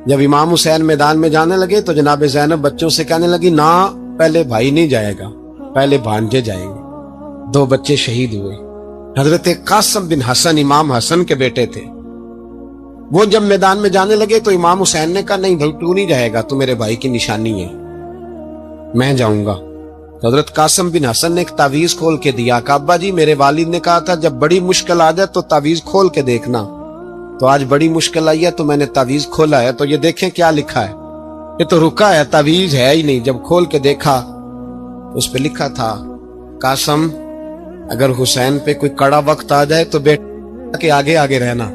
جب امام حسین میدان میں جانے لگے تو جناب زینب بچوں سے کہنے لگی نہ پہلے بھائی نہیں جائے گا، پہلے بھانجے جائیں گے۔ 2 بچے شہید ہوئے۔ حضرت قاسم بن حسن امام حسن کے بیٹے تھے، وہ جب میدان میں جانے لگے تو امام حسین نے کہا نہیں بھائی تو نہیں جائے گا، تو میرے بھائی کی نشانی ہے، میں جاؤں گا۔ تو حضرت قاسم بن حسن نے ایک تعویذ کھول کے دیا کہ ابا جی میرے والد نے کہا تھا جب بڑی مشکل آ جائے تو تعویذ کھول کے دیکھنا، تو آج بڑی مشکل آئی ہے تو میں نے تعویذ کھولا ہے، تو یہ دیکھیں کیا لکھا ہے، یہ تو رکا ہے، تعویذ ہے ہی نہیں۔ جب کھول کے دیکھا تو اس پہ لکھا تھا قاسم اگر حسین پہ کوئی کڑا وقت آ جائے تو بیٹا کے آگے آگے رہنا،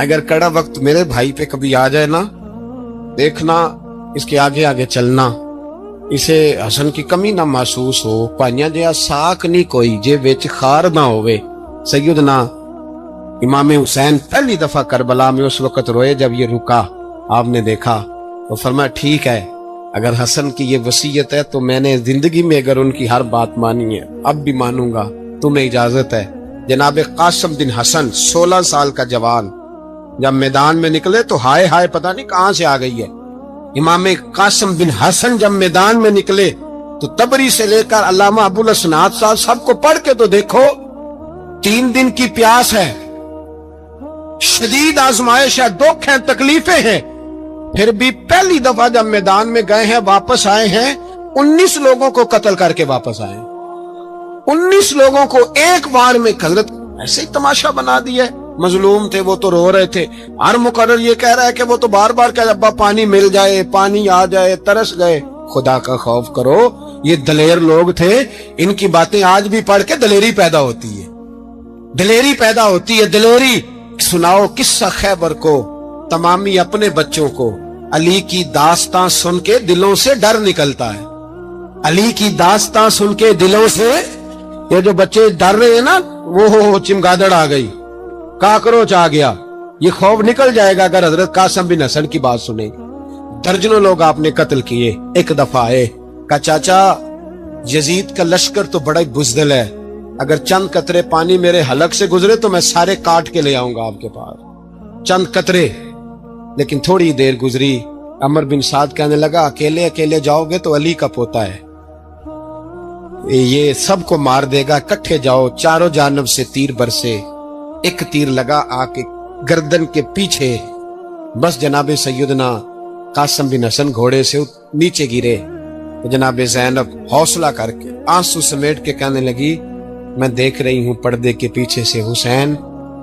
اگر کڑا وقت میرے بھائی پہ کبھی آ جائے نا دیکھنا اس کے آگے آگے چلنا، اسے حسن کی کمی نہ محسوس ہو، پائیاں جیا ساک نہیں کوئی جے وچ خار نہ ہوئے۔ سیدنا امام حسین پہلی دفعہ کربلا میں اس وقت روئے جب یہ رکا، آپ نے دیکھا تو فرمایا ٹھیک ہے اگر حسن کی یہ وصیت ہے تو میں نے زندگی میں اگر ان کی ہر بات مانی ہے اب بھی مانوں گا، تمہیں اجازت ہے۔ جناب قاسم بن حسن 16 سال کا جوان جب میدان میں نکلے تو ہائے ہائے پتہ نہیں کہاں سے آ گئی ہے۔ امام قاسم بن حسن جب میدان میں نکلے تو تبری سے لے کر علامہ ابو الاسناد صاحب سب کو پڑھ کے تو دیکھو، 3 دن کی پیاس ہے، شدید آزمائش ہے، دکھ ہیں، تکلیفیں ہیں، پھر بھی پہلی دفعہ جب میدان میں گئے ہیں واپس آئے ہیں 19 لوگوں کو قتل کر کے واپس آئے ہیں، 19 لوگوں کو ایک بار میں حضرت ایسے ہی تماشا بنا دیا ہے۔ مظلوم تھے وہ تو رو رہے تھے، ہر مقرر یہ کہہ رہا ہے کہ وہ تو بار بار کہ ابا پانی مل جائے، پانی آ جائے، ترس گئے۔ خدا کا خوف کرو، یہ دلیر لوگ تھے، ان کی باتیں آج بھی پڑھ کے دلیری پیدا ہوتی ہے، دلیری پیدا ہوتی ہے، دلیری۔ سناؤ قصہ خیبر کو تمامی اپنے بچوں کو، علی کی داستان سن کے دلوں سے ڈر نکلتا ہے، علی کی داستان سن کے دلوں سے یہ جو بچے ڈر رہے ہیں نا وہ چمگادڑ آ گئی، کاکروچ آ گیا، یہ خوف نکل جائے گا اگر حضرت قاسم بن حسن کی بات سنیں گے۔ درجنوں لوگ آپ نے قتل کیے۔ ایک دفعہ آئے کہا چاچا یزید کا لشکر تو بڑا ہی بزدل ہے، اگر چند قطرے پانی میرے حلق سے گزرے تو میں سارے کاٹ کے لے آؤں گا آپ کے پاس، چند قطرے۔ لیکن تھوڑی دیر گزری، عمر بن سعد کہنے لگا اکیلے اکیلے جاؤ گے تو علی کا پوتا ہے، یہ سب کو مار دے گا، اکٹھے جاؤ۔ چاروں جانب سے تیر برسے، ایک تیر لگا آ کے گردن کے پیچھے، بس جناب سیدنا قاسم بن حسن گھوڑے سے نیچے گرے۔ تو جناب زینب حوصلہ کر کے آنسو سمیٹ کے کہنے لگی میں دیکھ رہی ہوں پردے کے پیچھے سے حسین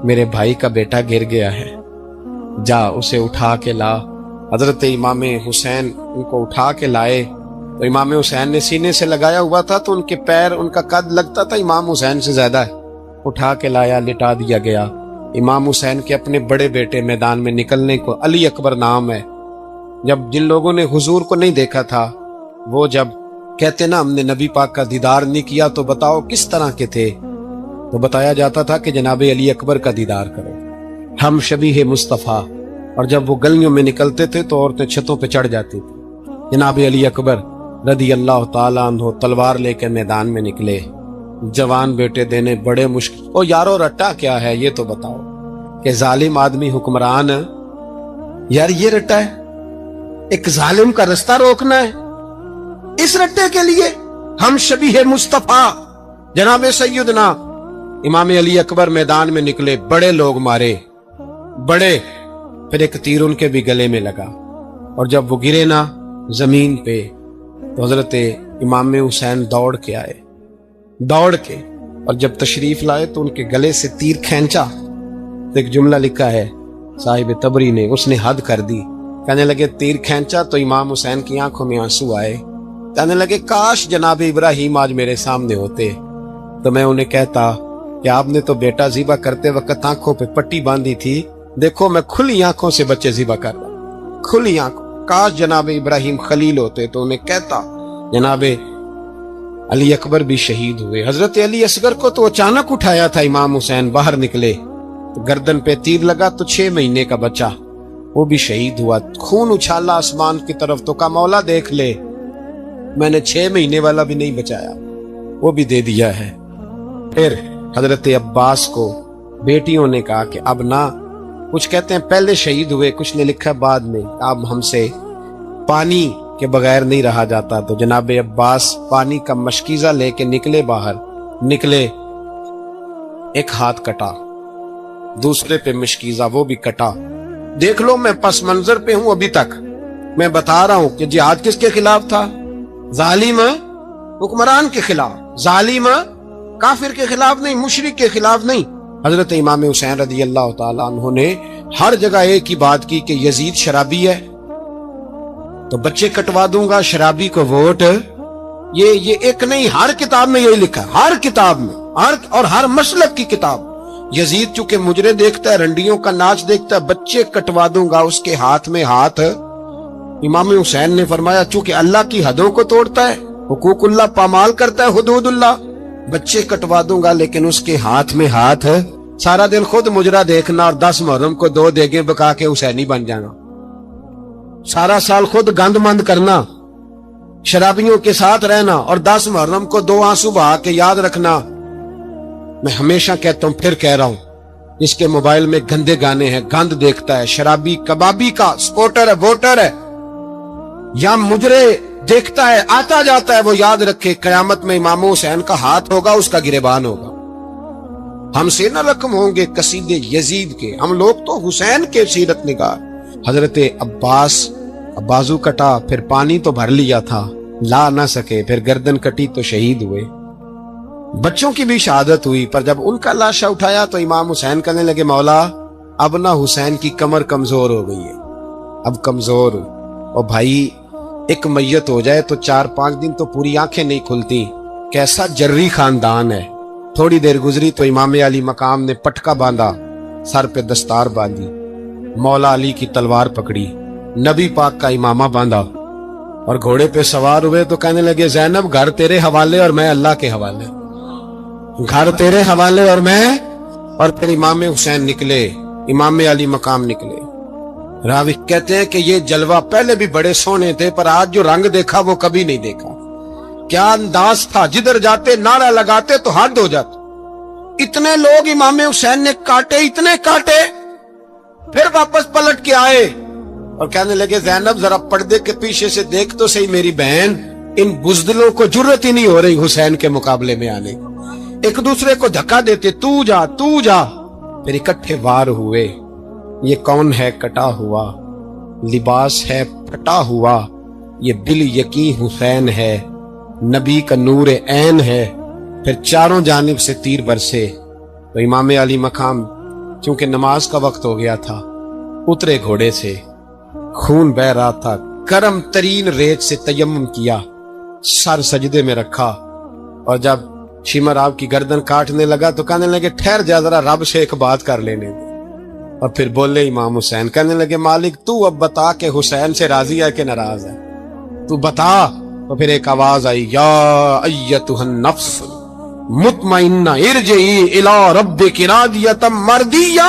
میرے بھائی کا بیٹا گر گیا ہے، جا اسے اٹھا کے لا۔ حضرت امام حسین ان کو اٹھا کے لائے تو امام حسین نے سینے سے لگایا ہوا تھا تو ان کے پیر، ان کا قد لگتا تھا امام حسین سے زیادہ ہے، اٹھا کے لایا، لٹا دیا گیا۔ امام حسین کے اپنے بڑے بیٹے میدان میں نکلنے کو، علی اکبر نام ہے، جب جن لوگوں نے حضور کو نہیں دیکھا تھا وہ جب کہتے نا ہم نے نبی پاک کا دیدار نہیں کیا تو بتاؤ کس طرح کے تھے، تو بتایا جاتا تھا کہ جناب علی اکبر کا دیدار کرو، ہم شبیہ مصطفیٰ۔ اور جب وہ گلیوں میں نکلتے تھے تو عورتیں چھتوں پہ چڑھ جاتی تھی۔ جناب علی اکبر رضی اللہ تعالیٰ عنہ تلوار لے کے میدان میں نکلے، جوان بیٹے دینے بڑے مشکل۔ او یارو رٹا کیا ہے یہ تو بتاؤ، کہ ظالم آدمی حکمران، یار یہ رٹا ہے، ایک ظالم کا رستہ روکنا ہے، اس رٹے کے لیے ہم شبیہ مصطفیٰ جناب سیدنا امام علی اکبر میدان میں نکلے، بڑے لوگ مارے، بڑے، پھر ایک تیر ان کے بھی گلے میں لگا، اور جب وہ گرے نا زمین پہ تو حضرت امام حسین دوڑ کے آئے، دوڑ کے، اور جب تشریف لائے تو ان کے گلے سے تیر کھینچا تو ایک جملہ لکھا ہے صاحب تبری نے، اس نے حد کر دی، کہنے لگے تیر کھینچا تو امام حسین کی آنکھوں میں آنسو آئے، کہنے لگے کاش جناب ابراہیم آج میرے سامنے ہوتے تو میں انہیں کہتا کہ آپ نے تو بیٹا ذبح کرتے وقت آنکھوں پہ پٹی باندھی تھی، دیکھو میں کھلی آنکھوں سے بچے ذبح کر رہا، کھلی آنکھوں، کاش جناب ابراہیم خلیل ہوتے تو انہیں کہتا۔ جناب علی اکبر بھی شہید ہوئے۔ حضرت علی اصغر کو تو اچانک اٹھایا تھا امام حسین، باہر نکلے تو گردن پہ تیر لگا تو 6 مہینے کا بچہ وہ بھی شہید ہوا، خون اچھالا آسمان کی طرف تو کہا مولا دیکھ لے میں نے 6 مہینے والا بھی نہیں بچایا، وہ بھی دے دیا ہے۔ پھر حضرت عباس کو بیٹیوں نے کہا کہ اب نہ کچھ کہتے ہیں پہلے شہید ہوئے، کچھ نے لکھا بعد میں اب ہم سے پانی کے بغیر نہیں رہا جاتا۔ تو جناب عباس پانی کا مشکیزہ لے کے نکلے، باہر نکلے، ایک ہاتھ کٹا، دوسرے پہ مشکیزہ وہ بھی کٹا۔ دیکھ لو میں پس منظر پہ ہوں ابھی تک، میں بتا رہا ہوں کہ جہاد کس کے خلاف تھا؟ ظالم حکمران کے خلاف، ظالم کافر کے خلاف نہیں، مشرک کے خلاف نہیں۔ حضرت امام حسین رضی اللہ تعالیٰ عنہ نے ہر جگہ ایک ہی بات کی کہ یزید شرابی ہے تو بچے کٹوا دوں گا، شرابی کو ووٹ۔ یہ ایک نہیں، ہر کتاب میں یہی لکھا ہے، ہر کتاب میں، اور ہر مسلک کی کتاب۔ یزید چونکہ مجرے دیکھتا ہے، رنڈیوں کا ناچ دیکھتا ہے، بچے کٹوا دوں گا، اس کے ہاتھ میں ہاتھ۔ امام حسین نے فرمایا چونکہ اللہ کی حدوں کو توڑتا ہے، حقوق اللہ پامال کرتا ہے، حدود اللہ، بچے کٹوا دوں گا لیکن اس کے ہاتھ میں ہاتھ۔ سارا دن خود مجرا دیکھنا اور 10 محرم کو 2 دیگیں پکا کے حسینی بن جانا، سارا سال خود گند مند کرنا، شرابیوں کے ساتھ رہنا اور 10 محرم کو 2 آنسو بہا کے یاد رکھنا۔ میں ہمیشہ کہتا ہوں، پھر کہہ رہا ہوں، جس کے موبائل میں گندے گانے ہیں، گند دیکھتا ہے، شرابی کبابی کا سپورٹر ہے، ووٹر ہے، یا مجرے دیکھتا ہے آتا جاتا ہے، وہ یاد رکھے قیامت میں امام حسین کا ہاتھ ہوگا، اس کا گریبان ہوگا۔ ہم سے نہ رقم ہوں گے قصیدے یزید کے، ہم لوگ تو حسین کے سیرت نگار۔ حضرت عباس بازو کٹا، پھر پانی تو بھر لیا تھا، لا نہ سکے، پھر گردن کٹی تو شہید ہوئے۔ بچوں کی بھی شہادت ہوئی، پر جب ان کا لاشا اٹھایا تو امام حسین کہنے لگے مولا اب نہ حسین کی کمر کمزور ہو گئی ہے، اب کمزور ہو۔ اور بھائی ایک میت ہو جائے تو 4-5 دن تو پوری آنکھیں نہیں کھلتی، کیسا جری خاندان ہے۔ تھوڑی دیر گزری تو امام علی مقام نے پٹکا باندھا، سر پہ دستار باندھی، مولا علی کی تلوار پکڑی، نبی پاک کا امامہ باندھا اور گھوڑے پہ سوار ہوئے تو کہنے لگے زینب گھر تیرے حوالے اور میں اللہ کے حوالے، گھر تیرے حوالے اور میں۔ اور پھر امام حسین نکلے، امام علی مقام نکلے۔ راوی کہتے ہیں کہ یہ جلوہ پہلے بھی بڑے سونے تھے، پر آج جو رنگ دیکھا وہ کبھی نہیں دیکھا۔ کیا انداز تھا، جدھر جاتے نعرہ لگاتے تو حد ہو جاتے۔ اتنے لوگ امام حسین نے کاٹے، اتنے کاٹے، پھر واپس پلٹ کے آئے اور کہنے لگے زینب ذرا پردے کے پیچھے سے دیکھ تو صحیح میری بہن، ان بزدلوں کو جرت ہی نہیں ہو رہی حسین کے مقابلے میں آنے، ایک دوسرے کو دھکا دیتے، تو جا تو جا۔ پھر اکٹھے وار ہوئے۔ یہ کون ہے کٹا ہوا، لباس ہے پھٹا ہوا، یہ بال یقین حسین ہے، نبی کا نور عین ہے۔ پھر چاروں جانب سے تیر برسے تو امام علی مقام چونکہ نماز کا وقت ہو گیا تھا، اترے گھوڑے سے، خون بہ رہا تھا، گرم ترین ریت سے تیمم کیا، سر سجدے میں رکھا، اور جب شمر آپ کی گردن کاٹنے لگا تو کہنے لگے ٹھہر جا ذرا رب سے ایک بات کر لینے دے۔ اور پھر بولے امام حسین، کہنے لگے مالک تو اب بتا کہ حسین سے راضی ہے کہ ناراض ہے، تو بتا۔ تو پھر ایک آواز آئی، یا ایتھا النفس مطمئنہ ارجعی الی ربک راضیۃ مرضیہ،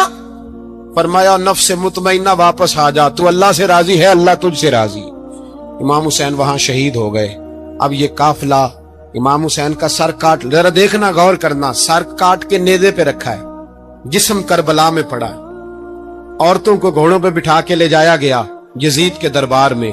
فرمایا نفس مطمئنہ واپس آ جا، تو اللہ سے راضی ہے، اللہ تجھ سے راضی۔ امام حسین وہاں شہید ہو گئے۔ اب یہ قافلہ امام حسین کا سر کاٹ، ذرا دیکھنا غور کرنا، سر کاٹ کے نیزے پہ رکھا ہے، جسم کربلا میں پڑا ہے، عورتوں کو گھوڑوں پہ بٹھا کے لے جایا گیا یزید کے دربار میں۔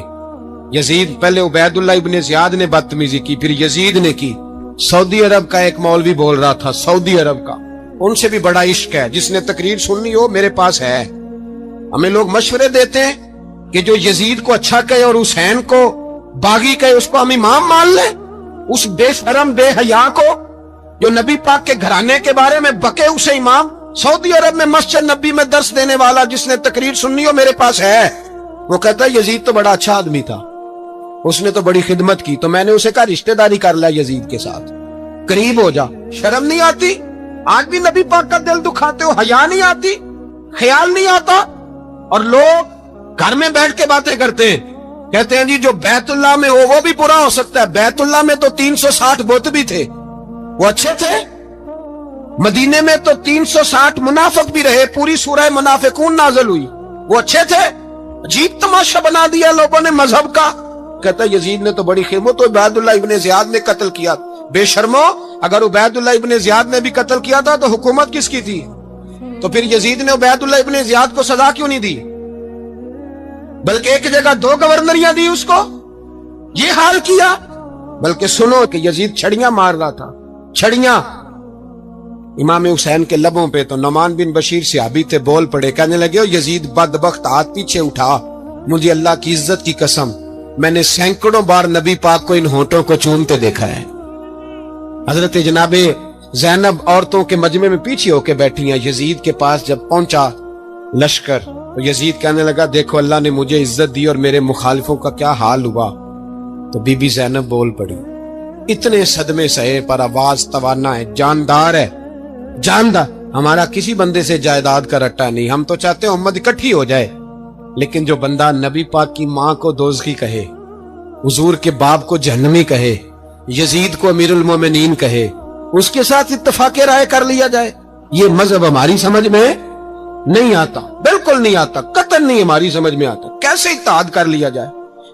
یزید پہلے عبید اللہ ابن زیاد نے بدتمیزی کی، پھر یزید نے کی۔ سعودی عرب کا ایک مولوی بول رہا تھا، سعودی عرب کا، ان سے بھی بڑا عشق ہے، جس نے تقریر سننی ہو میرے پاس ہے۔ ہمیں لوگ مشورے دیتے ہیں کہ جو یزید کو اچھا کہے اور حسین کو باغی کہے اس کو ہم امام مان لیں، اس بے شرم بے حیا کو جو نبی پاک کے گھرانے کے بارے میں بکے اسے امام۔ سعودی عرب میں مسجد نبی میں درس دینے والا جس نے تقریر سننی ہو میرے پاس ہے، وہ کہتا ہے یزید تو بڑا اچھا آدمی تھا، اس نے تو بڑی خدمت کی، تو میں نے اسے کہا رشتہ داری کر لیا یزید کے ساتھ، قریب ہو جا۔ شرم نہیں آتی؟ آج بھی نبی پاک کا دل دکھاتے ہو، حیا نہیں آتی، خیال نہیں آتا؟ اور لوگ گھر میں بیٹھ کے باتیں کرتے ہیں، کہتے ہیں جی جو بیت اللہ میں ہو وہ بھی برا ہو سکتا ہے۔ بیت اللہ میں تو 360 بت بھی تھے، وہ اچھے تھے۔ مدینے میں تو 360 منافق بھی رہے، پوری سورہ منافقون نازل ہوئی، وہ اچھے تھے۔ عجیب تماشا بنا دیا لوگوں نے مذہب کا۔ کہتا یزید نے تو بڑی خدمت، تو عبید اللہ ابن زیاد نے قتل کیا۔ بے شرمو، اگر عبید اللہ ابن زیاد نے بھی قتل کیا تھا تو حکومت کس کی تھی؟ تو پھر یزید نے عبید اللہ ابن زیاد کو سزا کیوں نہیں دی، بلکہ ایک جگہ 2 گورنریاں دی اس کو، یہ حال کیا؟ بلکہ سنو کہ یزید چھڑیاں مار رہا تھا، چھڑیاں امام حسین کے لبوں پہ، تو نعمان بن بشیر صحابی تھے، بول پڑے، کہنے لگے او یزید بدبخت، ہاتھ پیچھے اٹھا، مجھے اللہ کی عزت کی قسم میں نے سینکڑوں بار نبی پاک کو ان ہونٹوں کو چومتے دیکھا ہے۔ حضرت جناب زینب عورتوں کے مجمع میں پیچھے ہو کے بیٹھی ہیں، یزید کے پاس جب پہنچا لشکر تو یزید کہنے لگا دیکھو اللہ نے مجھے عزت دی اور میرے مخالفوں کا کیا حال ہوا، تو بی بی زینب بول پڑی، اتنے صدمے سہے پر آواز توانا ہے، جاندار ہے، جاندار، ہمارا کسی بندے سے جائیداد کا رٹا نہیں، ہم تو چاہتے ہیں امت اکٹھی ہو جائے، لیکن جو بندہ نبی پاک کی ماں کو دوزخی کہے، حضور کے باپ کو جہنمی کہے، یزید کو امیر المومنین کہے، اس کے ساتھ اتفاق رائے کر لیا جائے، یہ مذہب ہماری سمجھ میں نہیں آتا، بالکل نہیں آتا، قطعاً نہیں ہماری سمجھ میں آتا، کیسے اتحاد کر لیا جائے؟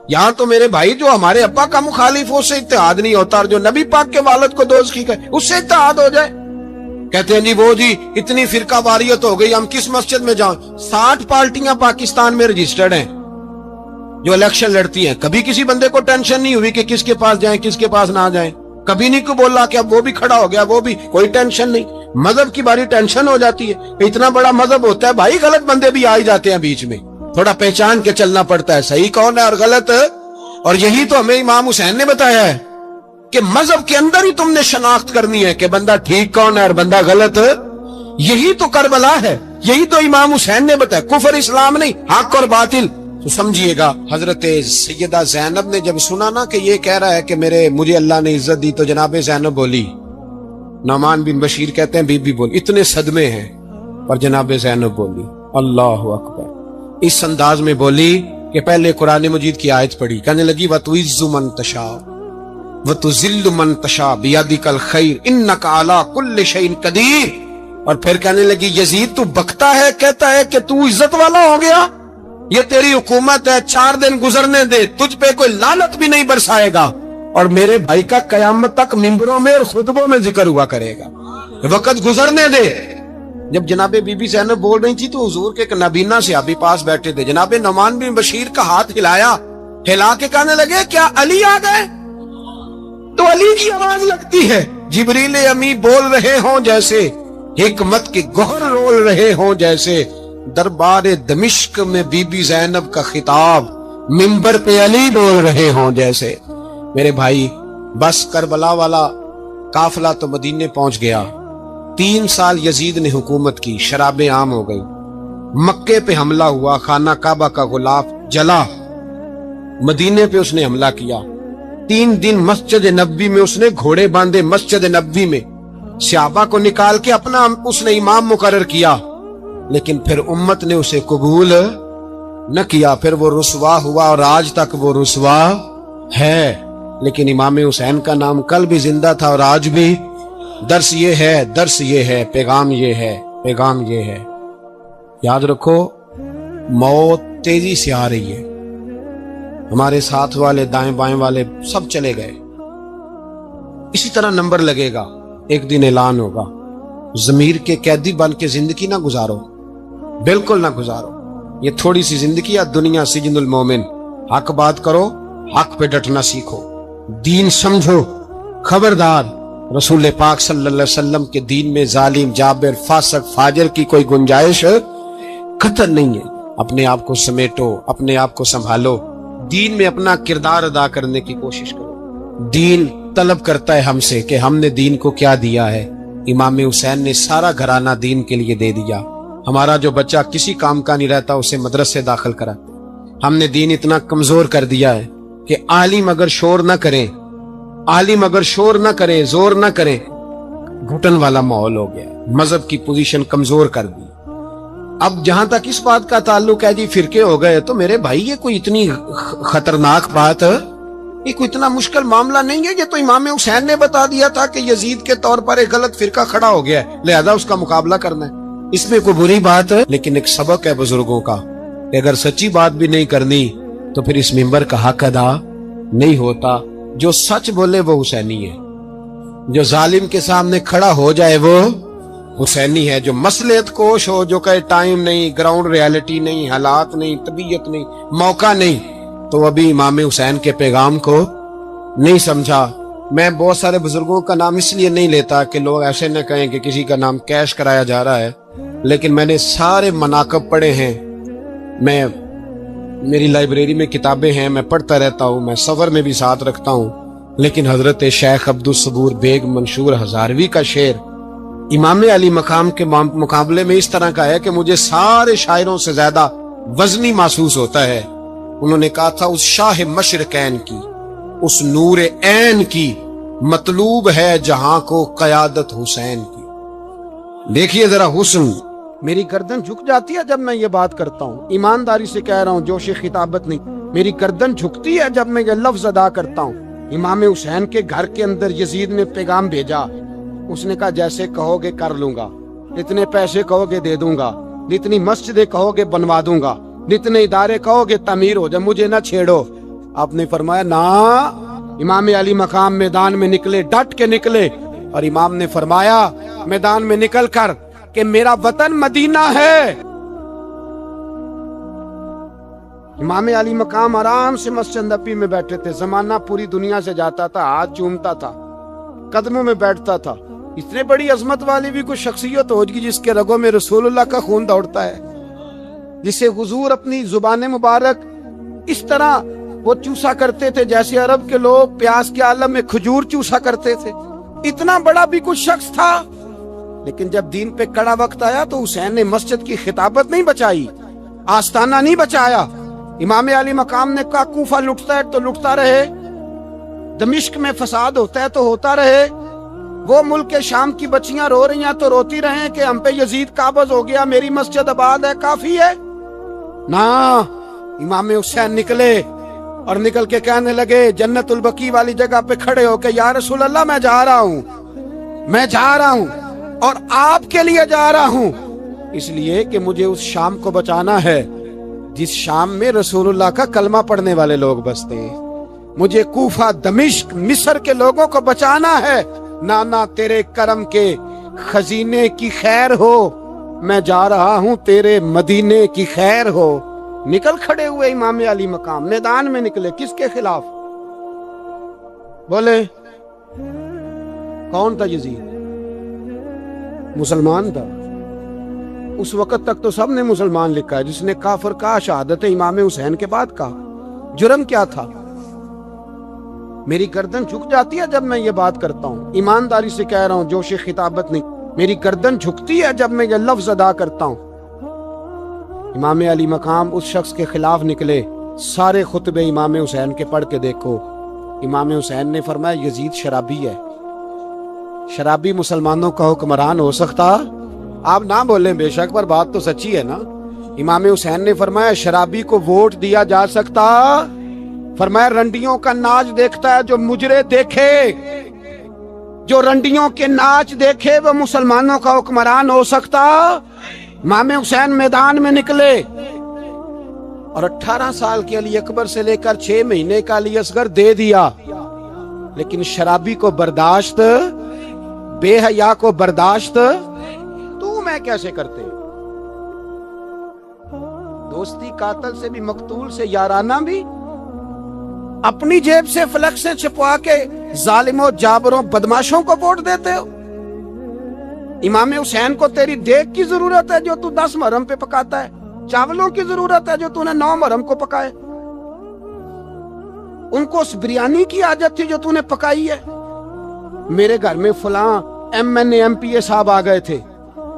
یہاں تو میرے بھائی جو ہمارے ابا کا مخالف ہو اس سے اتحاد نہیں ہوتا، اور جو نبی پاک کے والد کو دوزخی کہے اس سے اتحاد ہو جائے۔ کہتے ہیں جی وہ جی اتنی فرقہ واریت ہو گئی، ہم کس مسجد میں جاؤں؟ 60 پارٹیاں پاکستان میں رجسٹرڈ ہیں جو الیکشن لڑتی ہیں، کبھی کسی بندے کو ٹینشن نہیں ہوئی کہ کس کے پاس جائیں کس کے پاس نہ جائیں، کبھی نہیں کو بولا کہ اب وہ بھی کھڑا ہو گیا، وہ بھی، کوئی ٹینشن نہیں۔ مذہب کی باری ٹینشن ہو جاتی ہے، اتنا بڑا مذہب ہوتا ہے بھائی، غلط بندے بھی آ ہی جاتے ہیں بیچ میں، تھوڑا پہچان کے چلنا پڑتا ہے صحیح کون ہے اور غلط، اور یہی تو ہمیں امام حسین نے بتایا ہے کہ مذہب کے اندر ہی تم نے شناخت کرنی ہے کہ بندہ ٹھیک کون ہے اور بندہ غلط، یہی تو کربلا ہے، یہی تو امام حسین نے بتایا، کفر اسلام نہیں، حق اور باطل۔ تو سمجھیے گا حضرت سیدہ زینب نے جب سنا نا کہ یہ کہہ رہا ہے کہ مجھے اللہ نے عزت دی، تو جناب زینب بولی، نعمان بن بشیر کہتے ہیں بی بی بولی، اتنے صدمے ہیں پر جناب زینب بولی اللہ اکبر، اس انداز میں بولی کہ پہلے قرآن مجید کی آیت پڑھی، کہنے لگی وَتُعِزُّ مَن تَشَاءُ وَتُذِلُّ مَن تَشَاءُ بِيَدِكَ الْخَيْرُ إِنَّكَ عَلَىٰ كُلِّ شَيْءٍ قَدِيرٌ، اور پھر کہنے لگی یزید تو بکتا ہے، کہتا ہے کہ تو عزت والا ہو گیا، یہ تیری حکومت ہے، 4 دن گزرنے دے، تجھ پہ کوئی لعنت بھی نہیں برسائے گا، اور میرے بھائی کا قیامت تک ممبروں میں اور خطبوں میں ذکر ہوا کرے گا، وقت گزرنے دے۔ جب جناب بی بی زینب بول رہی تھی تو حضور کے ایک نابینا صحابی پاس بیٹھے تھے، جناب نعمان بن بشیر کا ہاتھ ہلایا، ہلا کے کہنے لگے کیا علی آ گئے؟ تو علی کی آواز لگتی ہے، جبریل امی بول رہے ہوں جیسے، حکمت کے گوہر رول رہے ہوں جیسے، دربار دمشق میں بی بی زینب کا خطاب، منبر پہ علی بول رہے ہوں جیسے۔ میرے بھائی بس کربلا والا قافلہ تو مدینے پہنچ گیا، 3 سال یزید نے حکومت کی، شرابیں عام ہو گئی، مکے پہ حملہ ہوا، خانہ کعبہ کا غلاف جلا، مدینے پہ اس نے حملہ کیا، 3 دن مسجد نبوی میں اس نے گھوڑے باندھے، مسجد نبوی میں صحابہ کو نکال کے اپنا اس نے امام مقرر کیا، لیکن پھر امت نے اسے قبول نہ کیا، پھر وہ رسوا ہوا اور آج تک وہ رسوا ہے، لیکن امام حسین کا نام کل بھی زندہ تھا اور آج بھی۔ درس یہ ہے، پیغام یہ ہے، پیغام یہ ہے، یاد رکھو موت تیزی سے آ رہی ہے، ہمارے ساتھ والے دائیں بائیں والے سب چلے گئے، اسی طرح نمبر لگے گا، ایک دن اعلان ہوگا، ضمیر کے قیدی بن کے زندگی نہ گزارو، بالکل نہ گزارو، یہ تھوڑی سی زندگی ہے دنیا سجن المومن، حق بات کرو، حق پہ ڈٹنا سیکھو، دین سمجھو، خبردار رسول پاک صلی اللہ علیہ وسلم کے دین میں ظالم، جابر، فاسق، فاجر کی کوئی گنجائش قطعاً نہیں ہے، اپنے آپ کو سمیٹو، اپنے آپ کو سنبھالو، دین میں اپنا کردار ادا کرنے کی کوشش کرو، دین طلب کرتا ہے ہم سے کہ ہم نے دین کو کیا دیا ہے، امام حسین نے سارا گھرانہ دین کے لیے دے دیا، ہمارا جو بچہ کسی کام کا نہیں رہتا اسے مدرسے داخل کراتے، ہم نے دین اتنا کمزور کر دیا ہے کہ عالم اگر شور نہ کریں، عالم اگر شور نہ کرے، زور نہ کرے، گھٹن والا ماحول ہو گیا، مذہب کی پوزیشن کمزور کر دی۔ اب جہاں تک اس بات کا تعلق ہے جی فرقے ہو گئے، تو میرے بھائی یہ کوئی اتنی خطرناک بات، یہ کوئی اتنا مشکل معاملہ نہیں ہے، یہ تو امام حسین نے بتا دیا تھا کہ یزید کے طور پر ایک غلط فرقہ کھڑا ہو گیا ہے، لہذا اس کا مقابلہ کرنا ہے، اس میں کوئی بری بات ہے، لیکن ایک سبق ہے بزرگوں کا کہ اگر سچی بات بھی نہیں کرنی تو پھر اس منبر کا حق ادا نہیں ہوتا۔ جو سچ بولے وہ حسینی ہے، جو ظالم کے سامنے کھڑا ہو جائے وہ حسینی ہے جو مصلحت کوش ہو، جو کہے ٹائم نہیں، گراؤنڈ ریالٹی نہیں، حالات نہیں، طبیعت نہیں، موقع نہیں، تو ابھی امام حسین کے پیغام کو نہیں سمجھا۔ میں بہت سارے بزرگوں کا نام اس لیے نہیں لیتا کہ لوگ ایسے نہ کہیں کہ کسی کا نام کیش کرایا جا رہا ہے، لیکن میں نے سارے مناقب پڑھے ہیں، میری لائبریری میں کتابیں ہیں، میں پڑھتا رہتا ہوں، میں سفر میں بھی ساتھ رکھتا ہوں، لیکن حضرت شیخ عبدالصبور بیگ منشور ہزاروی کا شعر امام علی مقام کے مقابلے میں اس طرح کا ہے کہ مجھے سارے شاعروں سے زیادہ وزنی محسوس ہوتا ہے۔ انہوں نے کہا تھا اس شاہ مشرقین کی، اس نور عین کی مطلوب ہے جہاں کو قیادت حسین کی۔ دیکھیے ذرا حسن، میری گردن جھک جاتی ہے جب میں یہ بات کرتا ہوں، ایمانداری سے کہہ رہا ہوں، جوش خطابت نہیں، میری گردن جھکتی ہے جب میں یہ لفظ ادا کرتا ہوں۔ امام حسین کے گھر کے اندر یزید نے پیغام بھیجا، اس نے کہا جیسے کہو گے کر لوں گا، جتنے پیسے کہو گے دے دوں گا، جتنی مسجدیں کہو گے بنوا دوں گا، جتنے ادارے کہو گے تعمیر ہو جائے، مجھے نہ چھیڑو۔ آپ نے فرمایا نا، امام علی مقام میدان میں نکلے، ڈٹ کے نکلے، اور امام نے فرمایا میدان میں نکل کر کہ میرا وطن مدینہ ہے۔ امام علی مقام آرام سے مسجد نبی میں بیٹھے تھے، زمانہ پوری دنیا سے جاتا تھا، ہاتھ چومتا تھا، قدموں میں بیٹھتا تھا۔ اتنے بڑی عظمت والی بھی کوئی شخصیت ہوگی جس کے رگوں میں رسول اللہ کا خون دوڑتا ہے، جسے حضور اپنی زبان مبارک اس طرح وہ چوسا کرتے تھے جیسے عرب کے لوگ پیاس کے عالم میں کھجور چوسا کرتے تھے۔ اتنا بڑا بھی کچھ شخص تھا، لیکن جب دین پہ کڑا وقت آیا تو حسین نے مسجد کی خطابت نہیں بچائی، آستانہ نہیں بچایا۔ امام علی مقام نے کہا کوفہ لٹتا ہے تو لٹتا رہے، دمشق میں فساد ہوتا ہے تو ہوتا رہے، وہ ملک شام کی بچیاں رو رہی ہیں تو روتی رہیں کہ ہم پہ یزید قابض ہو گیا، میری مسجد آباد ہے، کافی ہے نا۔ امام حسین نکلے اور نکل کے کہنے لگے جنت البقیع والی جگہ پہ کھڑے ہو کہ یا رسول اللہ میں جا رہا ہوں اور آپ کے لیے جا رہا ہوں، اس لیے کہ مجھے اس شام کو بچانا ہے جس شام میں رسول اللہ کا کلمہ پڑھنے والے لوگ بستے ہیں، مجھے کوفہ دمشق مصر کے لوگوں کو بچانا ہے۔ نانا تیرے کرم کے خزینے کی خیر ہو، میں جا رہا ہوں تیرے مدینے کی خیر ہو۔ نکل کھڑے ہوئے امام علی مقام، میدان میں نکلے، کس کے خلاف؟ بولے کون تھا یزید؟ مسلمان تھا۔ اس وقت تک تو سب نے مسلمان لکھا ہے، جس نے کافر کہا شہادت امام حسین کے بعد کہا۔ جرم کیا تھا؟ میری گردن جھک جاتی ہے جب میں یہ بات کرتا ہوں، ایمانداری سے کہہ رہا ہوں، جوش خطابت نہیں، میری گردن جھکتی ہے جب میں یہ لفظ ادا کرتا ہوں۔ امام علی مقام اس شخص کے خلاف نکلے، سارے خطبے امام حسین کے پڑھ کے دیکھو۔ امام حسین نے فرمایا یزید شرابی ہے، شرابی مسلمانوں کا حکمران ہو سکتا؟ آپ نہ بولیں بے شک، پر بات تو سچی ہے نا۔ امام حسین نے فرمایا شرابی کو ووٹ دیا جا سکتا؟ فرمایا رنڈیوں کا ناچ دیکھتا ہے جو مجرے دیکھے، جو رنڈیوں کے ناچ دیکھے وہ مسلمانوں کا حکمران ہو سکتا؟ امام حسین میدان میں نکلے اور 18 سال کے علی اکبر سے لے کر 6 مہینے کا علی اصغر دے دیا، لیکن شرابی کو برداشت، بے حیا کو برداشت تو میں کیسے کرتے؟ دوستی قاتل سے بھی، مقتول سے یارانہ بھی، اپنی جیب سے فلک سے چھپوا کے ظالموں جابروں بدماشوں کو ووٹ دیتے ہو۔ امام حسین کو تیری دیگ کی ضرورت ہے جو تو 10 محرم پہ پکاتا ہے، چاولوں کی ضرورت ہے جو تو نے 9 محرم کو پکائے، ان کو اس بریانی کی حاجت تھی جو تو نے پکائی ہے۔ میرے گھر میں فلاں MNA MPA صاحب آ گئے تھے،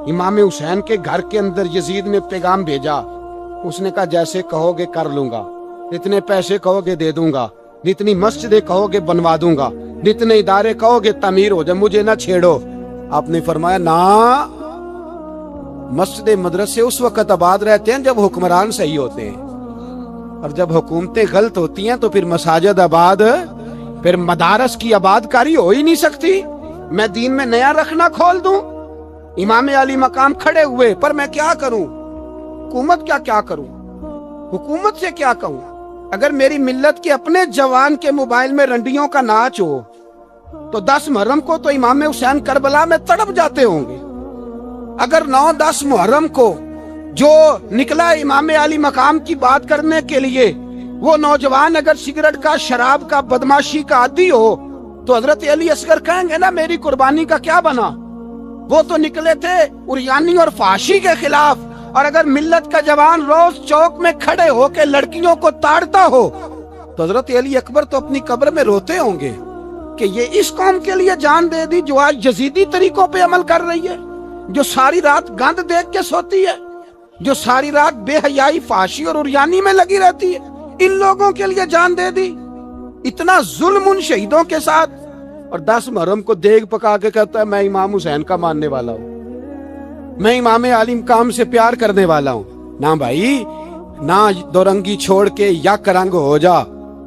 امام حسین کے گھر کے اندر یزید نے پیغام بھیجا، اس نے کہا جیسے کہو گے کر لوں گا، جتنے پیسے کہو گے دے دوں گا، جتنی مسجدیں کہو گے بنوا دوں گا، جتنے ادارے کہو گے تعمیر ہو جائے، مجھے نہ چھیڑو۔ آپ نے فرمایا نا، مسجد مدرسے اس وقت آباد رہتے ہیں جب حکمران صحیح ہوتے ہیں، اور جب حکومتیں غلط ہوتی ہیں تو پھر مساجد آباد، پھر مدارس کی آباد کاری ہو ہی نہیں سکتی۔ میں دین میں نیا رکھنا کھول دوں؟ امام علی مقام کھڑے ہوئے، پر میں کیا کروں؟ حکومت کیا کروں؟ حکومت سے کیا کہوں؟ اگر میری ملت کے اپنے جوان کے موبائل میں رنڈیوں کا ناچ ہو تو 10 محرم کو تو امام حسین کربلا میں تڑپ جاتے ہوں گے۔ اگر 9-10 محرم کو جو نکلا امام علی مقام کی بات کرنے کے لیے، وہ نوجوان اگر سگریٹ کا، شراب کا، بدماشی کا عادی ہو تو حضرت علی اصغر کہیں گے نا میری قربانی کا کیا بنا؟ وہ تو نکلے تھے عریانی اور فحاشی کے خلاف، اور اگر ملت کا جوان روز چوک میں کھڑے ہو کے لڑکیوں کو تاڑتا ہو تو حضرت علی اکبر تو اپنی قبر میں روتے ہوں گے کہ یہ اس قوم کے لیے جان دے دی جو آج یزیدی طریقوں پہ عمل کر رہی ہے، جو ساری رات گند دیکھ کے سوتی ہے، جو ساری رات بے حیائی، فحاشی اور عریانی میں لگی رہتی ہے، ان لوگوں کے لیے جان دے دی۔ اتنا ظلم ان شہیدوں کے ساتھ، اور 10 محرم کو دیگ پکا کے کہتا ہے میں امام حسین کا ماننے والا ہوں، میں امام علی مقام سے پیار کرنے والا ہوں۔ نہ بھائی، نہ دو رنگی چھوڑ کے یک رنگ ہو جا،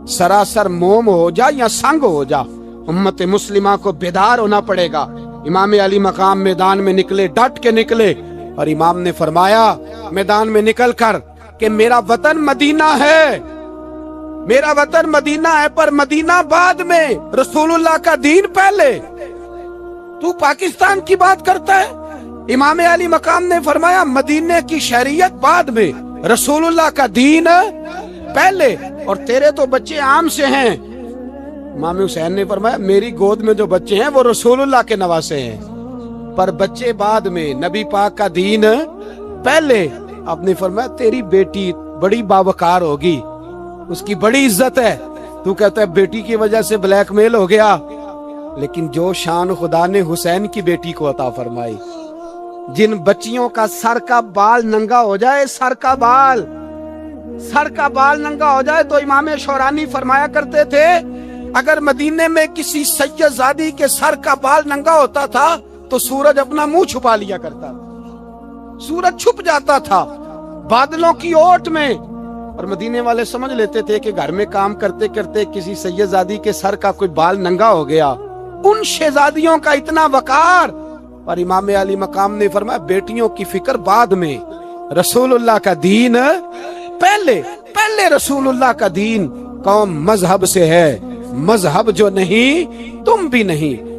سراسر موم ہو جا یا سنگ ہو جا، امت مسلمہ کو بیدار ہونا پڑے گا۔ امام علی مقام میدان میں نکلے، ڈٹ کے نکلے، اور امام نے فرمایا میدان میں نکل کر کہ میرا وطن مدینہ ہے، میرا وطن مدینہ ہے، پر مدینہ بعد میں، رسول اللہ کا دین پہلے۔ تو پاکستان کی بات کرتا ہے؟ امام علی مقام نے فرمایا مدینے کی شریعت بعد میں، رسول اللہ کا دین پہلے، اور تیرے تو بچے عام سے ہیں۔ امام حسین نے فرمایا میری گود میں جو بچے ہیں وہ رسول اللہ کے نواسے ہیں، پر بچے بعد میں، نبی پاک کا دین پہلے۔ آپ نے فرمایا تیری بیٹی بڑی باوقار ہوگی، اس کی بڑی عزت ہے، تو کہتا ہے بیٹی کی وجہ سے بلیک میل ہو گیا، لیکن جو شان خدا نے حسین کی بیٹی کو عطا فرمائی، جن بچیوں کا سر کا بال ننگا ہو جائے، سر کا بال ننگا ہو جائے، تو امام شورانی فرمایا کرتے تھے اگر مدینے میں کسی سید زادی کے سر کا بال ننگا ہوتا تھا تو سورج اپنا منہ چھپا لیا کرتا تھا، سورج چھپ جاتا تھا بادلوں کی اوٹ میں، اور مدینے والے سمجھ لیتے تھے کہ گھر میں کام کرتے کرتے کسی سید زادی کے سر کا کوئی بال ننگا ہو گیا۔ ان شہزادیوں کا اتنا وقار، اور امام علی مقام نے فرمایا بیٹیوں کی فکر بعد میں، رسول اللہ کا دین پہلے رسول اللہ کا دین۔ قوم مذہب سے ہے، مذہب جو نہیں تم بھی نہیں۔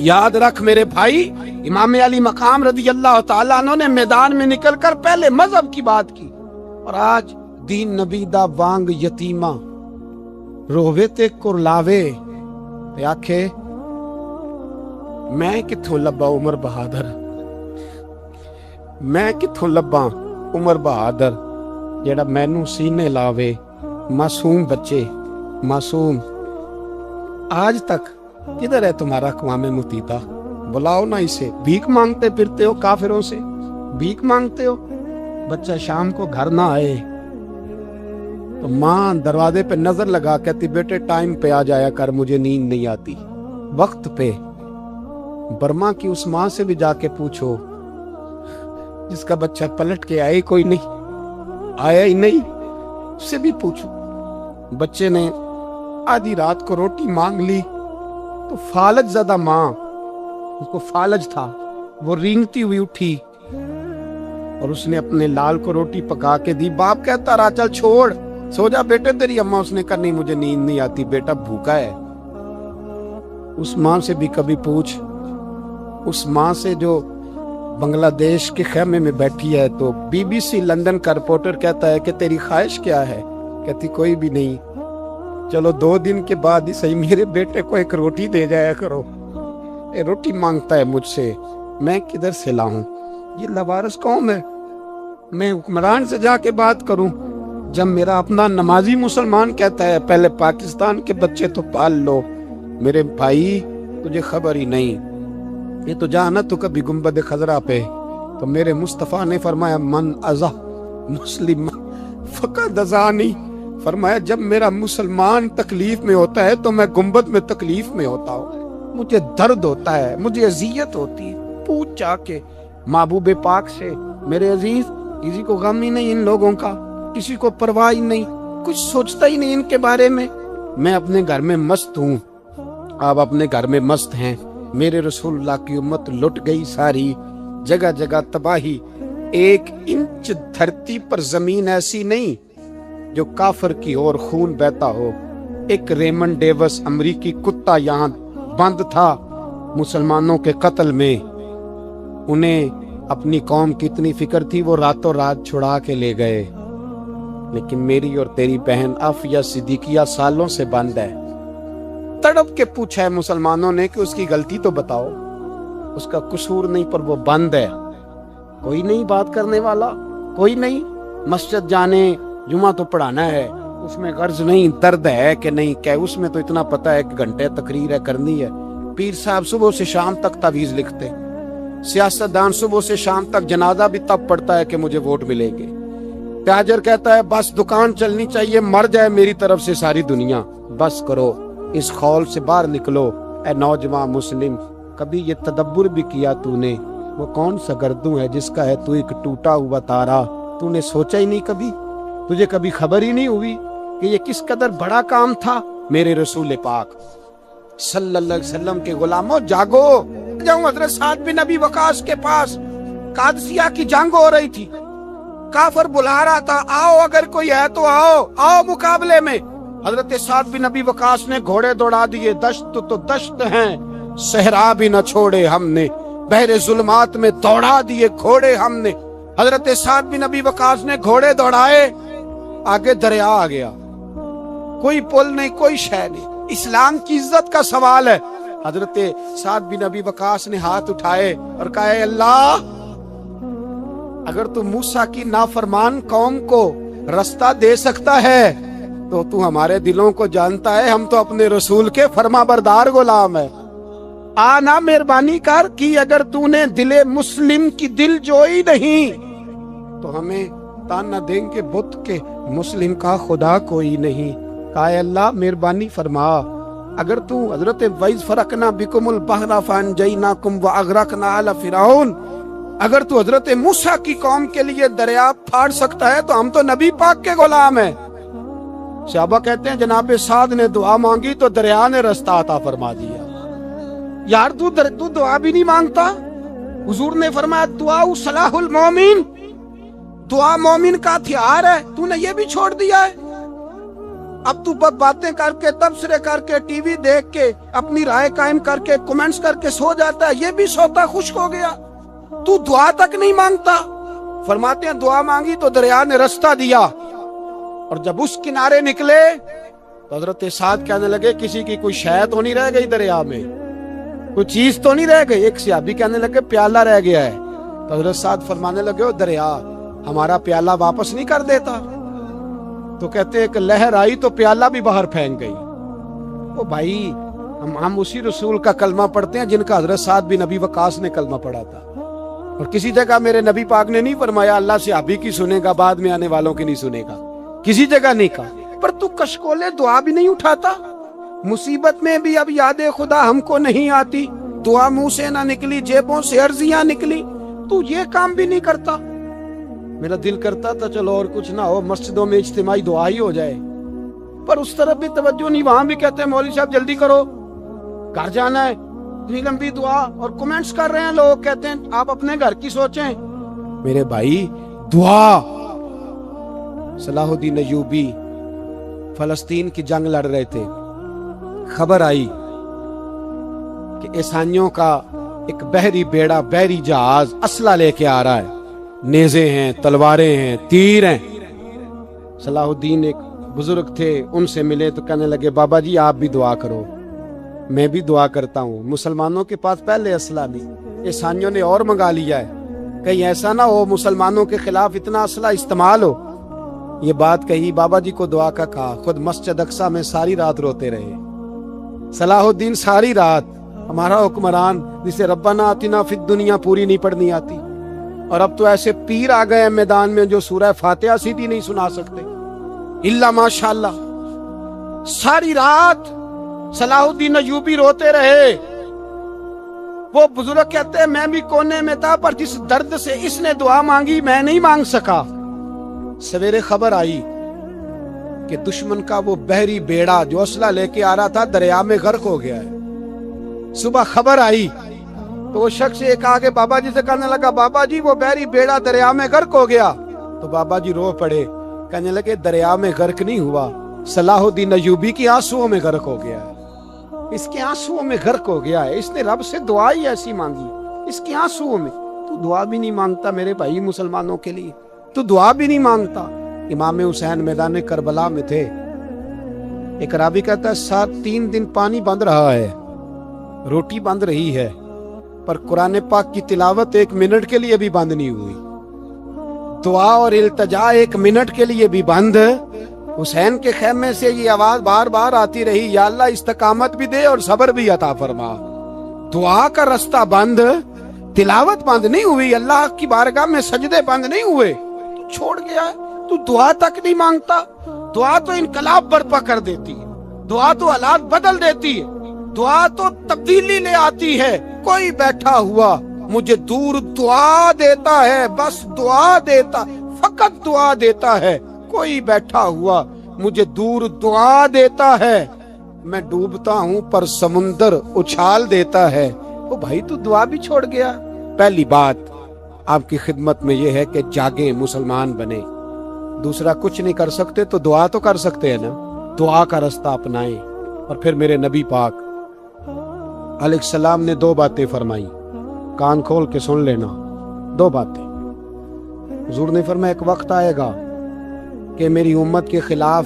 یاد رکھ میرے بھائی، امام علی مقام رضی اللہ تعالیٰ عنہ نے میدان میں نکل کر پہلے مذہب کی بات کی، اور آج دین نبی دا وانگ یتیمہ رووے تے کرلاوے تے آکھے میں کتھوں لبا عمر بہادر، میں کتھوں لبا عمر بہادر جیڑا مینوں سینے لاوے۔ معصوم بچے، معصوم، آج تک کدھر ہے تمہارا اقوام متحدہ؟ بلاؤ نا اسے۔ بھیک مانگتے پھرتے ہو، کافروں سے بھیک مانگتے ہو۔ بچہ شام کو گھر نہ آئے تو ماں دروازے پہ نظر لگا کہتی بیٹے ٹائم پہ آ جایا کر، مجھے نیند نہیں آتی، وقت پہ۔ برما کی اس ماں سے بھی جا کے پوچھو جس کا بچہ پلٹ کے آئے کوئی نہیں، آیا ہی نہیں، اس سے بھی پوچھو۔ بچے نے آدھی رات کو روٹی مانگ لی تو فالج زدہ ماں، اس کو فالج تھا، وہ رینگتی ہوئی اٹھی اور اس نے اپنے لال کو روٹی پکا کے دی۔ باپ کہتا رہا چل چھوڑ، سو جا بیٹے تیری اماں۔ اس نے کہا نہیں مجھے نیند نہیں آتی، بیٹا بھوکا ہے۔ اس ماں سے بھی کبھی پوچھ، اس ماں سے جو بنگلہ دیش کے خیمے میں بیٹھی ہے، تو بی بی سی لندن کا رپورٹر کہتا ہے کہ تیری خواہش کیا ہے؟ کہتی کوئی بھی نہیں، چلو 2 دن کے بعد ہی صحیح میرے بیٹے کو ایک روٹی دے جایا کرو، یہ روٹی مانگتا ہے مجھ سے، میں کدھر سے لاؤں؟ یہ لوارث قوم ہے، میں حکمران سے جا کے بات کروں؟ جب میرا اپنا نمازی مسلمان کہتا ہے پہلے پاکستان کے بچے تو پال لو، میرے بھائی تجھے خبر ہی نہیں۔ یہ تو جانا تو کبھی گنبد خضرا پہ، تو میرے مصطفیٰ نے فرمایا من ازا مسلم فقد ازانی، فرمایا جب میرا مسلمان تکلیف میں ہوتا ہے تو میں گنبد میں تکلیف میں ہوتا ہوں، مجھے درد ہوتا ہے، مجھے اذیت ہوتی ہے۔ پوچھ جا کے محبوب پاک سے، میرے عزیز کسی کو غم ہی نہیں ان لوگوں کا، کسی کو پرواہ ہی نہیں، کچھ سوچتا ہی نہیں ان کے بارے میں۔ میں اپنے گھر میں مست ہوں، آپ اپنے گھر میں مست ہیں۔ میرے رسول اللہ کی امت لٹ گئی ساری، جگہ جگہ تباہی، 1 انچ دھرتی پر زمین ایسی نہیں جو کافر کی اور خون بہتا ہو۔ ایک ریمن ڈیوس امریکی کتا یہاں بند تھا مسلمانوں کے قتل میں، انہیں اپنی قوم کی اتنی فکر تھی وہ راتوں رات چھڑا کے لے گئے، لیکن میری اور تیری بہن عافیہ صدیقیہ سالوں سے بند ہے۔ تڑپ کے پوچھا ہے مسلمانوں نے کہ اس کی غلطی تو بتاؤ، اس کا قصور نہیں پر وہ بند ہے، کوئی نہیں بات کرنے والا، کوئی نہیں مسجد جانے، جمعہ تو پڑھانا ہے، اس میں غرض نہیں، درد ہے کہ نہیں کہ اس میں تو اتنا پتہ ہے کہ گھنٹے تقریر ہے کرنی ہے۔ پیر صاحب صبح سے شام تک تعویذ لکھتے، سیاستدان صبح سے شام تک جنازہ بھی تب پڑتا ہے کہ مجھے ووٹ ملے گے۔ تاجر کہتا ہے بس دکان چلنی چاہیے، مر جائے میری طرف سے ساری دنیا، بس کرو، اس خول سے باہر نکلو۔ اے نوجوان مسلم، کبھی یہ تدبر بھی کیا تو نے، وہ کون سا گردوں ہے جس کا ہے تو ایک ٹوٹا ہوا تارا؟ تو نے سوچا ہی نہیں کبھی، تجھے کبھی خبر ہی نہیں ہوئی کہ یہ کس قدر بڑا کام تھا؟ میرے رسول پاک صلی اللہ علیہ وسلم کے غلاموں جاگو۔ جاؤں حضرت سعد بن ابی وقاص کے پاس، قادسیہ کی جنگ ہو رہی تھی، کافر بلا رہا تھا، آؤ اگر کوئی ہے تو آؤ، آؤ مقابلے میں۔ حضرت سعد بن ابی وقاص نے گھوڑے دوڑا دیے، دشت تو دشت ہیں، صحرا بھی نہ چھوڑے ہم نے، بحر ظلمات میں دوڑا دیے گھوڑے ہم نے۔ حضرت سعد بن ابی وقاص نے گھوڑے دوڑائے، آگے دریا آ گیا، کوئی پل نہیں، کوئی شے نہیں، اسلام کی عزت کا سوال ہے۔ حضرت سعد بن ابی وقاص نے ہاتھ اٹھائے اور کہا اے اللہ، اگر تو موسیٰ کی نافرمان قوم کو رستہ دے سکتا ہے تو ہمارے دلوں کو جانتا ہے، ہم تو اپنے رسول کے فرما بردار غلام ہیں۔ آنا مہربانی کر کی اگر تو نے دل مسلم کی دل جوئی نہیں تو ہمیں تانا دیں گے بت کے مسلم کا خدا کوئی نہیں۔ کہا اے اللہ مہربانی فرما، اگر تو حضرت وَإِذْ فَرَقْنَا بِكُمُ الْبَحْرَ فَأَنْجَيْنَاكُمْ وَأَغْرَقْنَا آلَ فِرْعَوْنَ، اگر تو حضرت موسیٰ کی قوم کے لیے دریا پھاڑ سکتا ہے تو ہم تو نبی پاک کے غلام ہیں۔ صحابہ کہتے ہیں جناب سعد نے دعا مانگی تو دریا نے رستہ عطا فرما دیا۔ یار تو دعا بھی نہیں مانگتا؟ حضور نے فرمایا دعا صلاح المومن، دعا مومن کا ہتھیار ہے، تو نے یہ بھی چھوڑ دیا ہے۔ اب تو باتیں کر کے، تبصرے کر کے، ٹی وی دیکھ کے، اپنی رائے قائم کر کے، کومنٹس کر کے سو جاتا ہے، یہ بھی سوتا خشک ہو گیا، تو دعا تک نہیں مانگتا۔ فرماتے ہیں دعا مانگی تو دریا نے رستہ دیا، اور جب اس کنارے نکلے تو حضرت سعد کہنے لگے کسی کی کوئی شے تو نہیں رہ گئی دریا میں، کوئی چیز تو نہیں رہ گئی؟ ایک صحابی کہنے لگے پیالہ رہ گیا ہے، تو حضرت سعد فرمانے لگے دریا ہمارا پیالہ واپس نہیں کر دیتا؟ تو کہتے ہیں کہ لہر آئی تو پیالہ بھی باہر پھینک گئی۔ او بھائی، ہم اسی رسول کا کلمہ پڑھتے ہیں جن کا حضرت سعد بن ابی وقاص نے کلمہ پڑھا تھا، اور کسی جگہ میرے نبی پاک نے نہیں فرمایا اللہ صحابی کی سنے گا بعد میں آنے والوں کی نہیں سنے گا، کسی جگہ نہیں کہا۔ پر تو کشکولے دعا بھی نہیں اٹھاتا، مصیبت میں بھی اب یاد خدا ہم کو نہیں آتی، دعا منہ سے نہ نکلی، جیبوں سے عرضیاں نکلی، تو یہ کام بھی نہیں کرتا۔ میرا دل کرتا تھا چلو اور کچھ نہ ہو، مسجدوں میں اجتماعی دعا ہی ہو جائے، پر اس طرف بھی توجہ نہیں، وہاں بھی کہتے ہیں مولوی صاحب جلدی کرو گھر جانا ہے، اتنی لمبی دعا، اور کومنٹس کر رہے ہیں لوگ، کہتے ہیں آپ اپنے گھر کی سوچیں۔ میرے بھائی دعا، صلاح الدین ایوبی فلسطین کی جنگ لڑ رہے تھے، خبر آئی کہ عیسائیوں کا ایک بحری بیڑا، بحری جہاز اسلحہ لے کے آ رہا ہے، نیزے ہیں، تلواریں ہیں، تیر ہیں۔ صلاح الدین ایک بزرگ تھے، ان سے ملے تو کہنے لگے بابا جی آپ بھی دعا کرو۔ میں بھی دعا کرتا ہوں، مسلمانوں کے پاس پہلے اسلحہ نہیں، عیسائیوں نے اور منگا لیا ہے، کہیں ایسا نہ ہو مسلمانوں کے خلاف اتنا اسلحہ استعمال ہو۔ یہ بات کہی، بابا جی کو دعا کا کہا، خود مسجد اقصیٰ میں ساری رات روتے رہے۔ صلاح الدین ساری رات، ہمارا حکمران جسے ربنا آتنا فی الدنیا پوری نہیں پڑھنی آتی، اور اب تو ایسے پیر آ گئے ہیں میدان میں جو سورہ فاتحہ سیدھی نہیں سنا سکتے، الا ماشاءاللہ۔ ساری رات صلاح الدین ایوبی روتے رہے۔ وہ بزرگ کہتے ہیں میں بھی کونے میں تھا، پر جس درد سے اس نے دعا مانگی میں نہیں مانگ سکا۔ سویرے خبر آئی کہ دشمن کا وہ بحری بیڑا جو اسلحہ لے کے آ رہا تھا دریا میں غرق ہو گیا ہے۔ صبح خبر آئی تو وہ شخص ایک آگے بابا جی سے کہنے لگا بابا جی وہ بحری بیڑا دریا میں غرق ہو گیا، تو بابا جی رو پڑے، کہنے لگے دریا میں غرق نہیں ہوا، صلاح الدین ایوبی کی آنسوؤں میں غرق ہو گیا ہے، اس کے آنسوؤں میں غرق ہو گیا ہے، اس نے رب سے دعا ہی ایسی مانگی، اس کے آنسوؤں میں۔ تو تو دعا بھی نہیں مانگتا میرے بھائی مسلمانوں کے لیے, تو دعا بھی نہیں مانگتا. امام حسین میدان کربلا میں تھے. ایک راوی کہتا ہے 3 دن پانی بند رہا ہے, روٹی بند رہی ہے, پر قرآن پاک کی تلاوت 1 منٹ کے لیے بھی بند نہیں ہوئی. دعا اور التجا 1 منٹ کے لیے بھی بند. حسین کے خیمے سے یہ آواز بار بار آتی رہی, یا اللہ استقامت بھی دے اور صبر بھی عطا فرما. دعا کا رستہ بند, تلاوت بند نہیں ہوئی, اللہ کی بارگاہ میں سجدے بند نہیں ہوئے, تو چھوڑ گیا ہے. تو دعا تک نہیں مانگتا. دعا تو انقلاب برپا کر دیتی ہے, دعا تو حالات بدل دیتی ہے, دعا تو تبدیلی لے آتی ہے. کوئی بیٹھا ہوا مجھے دور دعا دیتا ہے, بس دعا دیتا, فقط دعا دیتا ہے. کوئی بیٹھا ہوا مجھے دور دعا دیتا ہے, میں ڈوبتا ہوں پر سمندر اچھال دیتا ہے. او بھائی تو دعا بھی چھوڑ گیا. پہلی بات آپ کی خدمت میں یہ ہے کہ جاگیں, مسلمان بنے. دوسرا کچھ نہیں کر سکتے تو دعا تو کر سکتے ہیں نا, دعا کا رستہ اپنائیں. اور پھر میرے نبی پاک علیہ السلام نے 2 باتیں فرمائی, کان کھول کے سن لینا. 2 باتیں حضور نے فرمایا, ایک وقت آئے گا کہ میری امت کے خلاف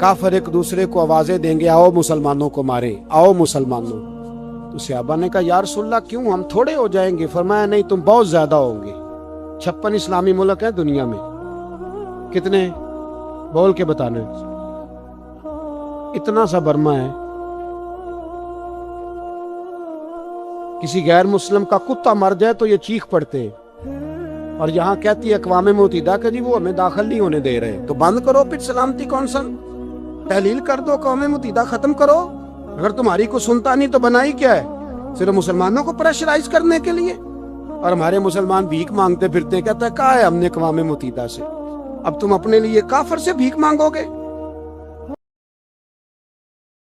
کافر ایک دوسرے کو آوازیں دیں گے, آؤ مسلمانوں کو مارے, آؤ مسلمانوں. تو صحابہ نے کہا یا رسول اللہ کیوں, ہم تھوڑے ہو جائیں گے. فرمایا نہیں, تم بہت زیادہ ہوں گے. 56 اسلامی ملک ہیں دنیا میں, کتنے بول کے بتانے, اتنا سا برما ہے. کسی غیر مسلم کا کتا مر جائے تو یہ چیخ پڑتے ہیں, اور یہاں کہتی ہے اقوام متحدہ کہ جی وہ ہمیں داخل نہیں ہونے دے رہے. تو بند کرو پھر سلامتی کونسل, تحلیل کر دو, اقوام متحدہ ختم کرو. اگر تمہاری کو سنتا نہیں تو بنائی کیا ہے, صرف مسلمانوں کو پریشرائز کرنے کے لیے. اور ہمارے مسلمان بھیک مانگتے پھرتے, کہتا ہے کہا ہے ہم نے اقوام متحدہ سے, اب تم اپنے لیے کافر سے بھیک مانگو گے.